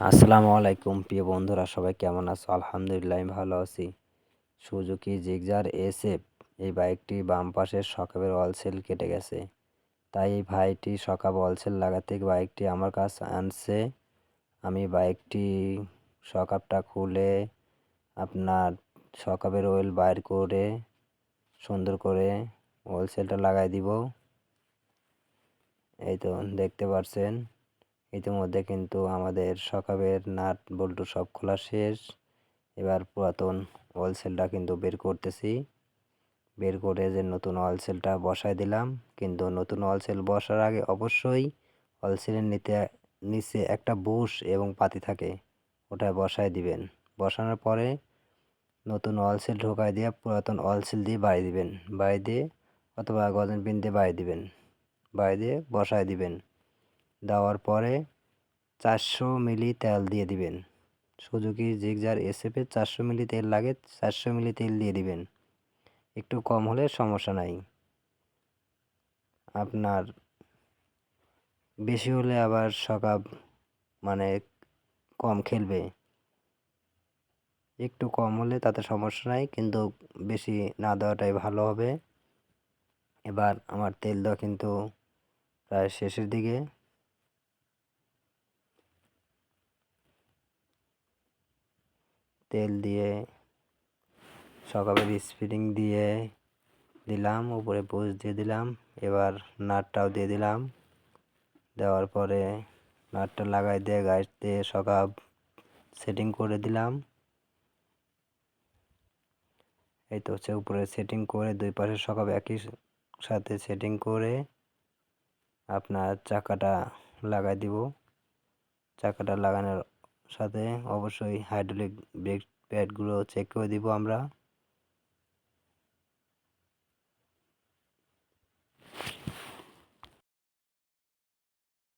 আসসালামু আলাইকুম প্রিয় বন্ধুরা, সবাই কেমন আছো? আলহামদুলিল্লাহ আমি ভালো আছি। সুজুকি জিক্সার এসএফ এই বাইকটি বাম পাশের সকাবের অয়েল কেটে গেছে, তাই এই ভাইটি সকাব অয়েল লাগাতে বাইকটি আমার কাছে আনছে। আমি বাইকটি সকাবটা খুলে আপনার সকাবের অয়েল বাইর করে সুন্দর করে অয়েলটা লাগাই দিব। এই তো দেখতে পাচ্ছেন, ইতিমধ্যে কিন্তু আমাদের সকাবের নাট বল্টু সব খোলা শেষ। এবার পুরাতন অয়েলটা কিন্তু বের করতেছি। বের করে যে নতুন অয়েলটা বসায় দিলাম, কিন্তু নতুন অয়েল বসার আগে অবশ্যই অয়েলের নিচে একটা বুশ এবং পাতি থাকে, ওটা বসায় দিবেন। বসানোর পরে নতুন অয়েল ঢোকায় দিয়ে পুরাতন অয়েল দিয়ে বাড়ি দিবেন, বাড়ি দিয়ে অথবা গজন পিন দিয়ে বাড়ি দিবেন, বাড়ি দিয়ে বসায় দিবেন। দেওয়ার পরে 400 মিলি তেল দিয়ে দিবেন। সুজুকি জিক্সার এসএফে 400 মিলি তেল লাগে, 400 মিলি তেল দিয়ে দিবেন। একটু কম হলে সমস্যা নাই, আপনার বেশি হলে আবার সকাব মানে কম খেলবে। একটু কম হলে তাতে সমস্যা নাই, কিন্তু বেশি না দেওয়াটাই ভালো হবে। এবার আমার তেল দেওয়া কিন্তু প্রায় শেষের দিকে। তেল দিয়ে সকাবের স্প্রিং দিয়ে দিলাম, উপরে বুশ দিয়ে দিলাম। এবার নাটটাও দিয়ে দিলাম। দেওয়ার পরে নাটটা লাগাই দিয়ে গাইড দিয়ে সকাব সেটিং করে দিলাম। এই তো হচ্ছে উপরে সেটিং করে দুই পাশে সকাব একই সাথে সেটিং করে আপনার চাকাটা লাগাই দিব। চাকাটা লাগানোর সাথে অবশ্যই হাইড্রোলিক ব্রেক প্যাডগুলো চেক করে দিব আমরা।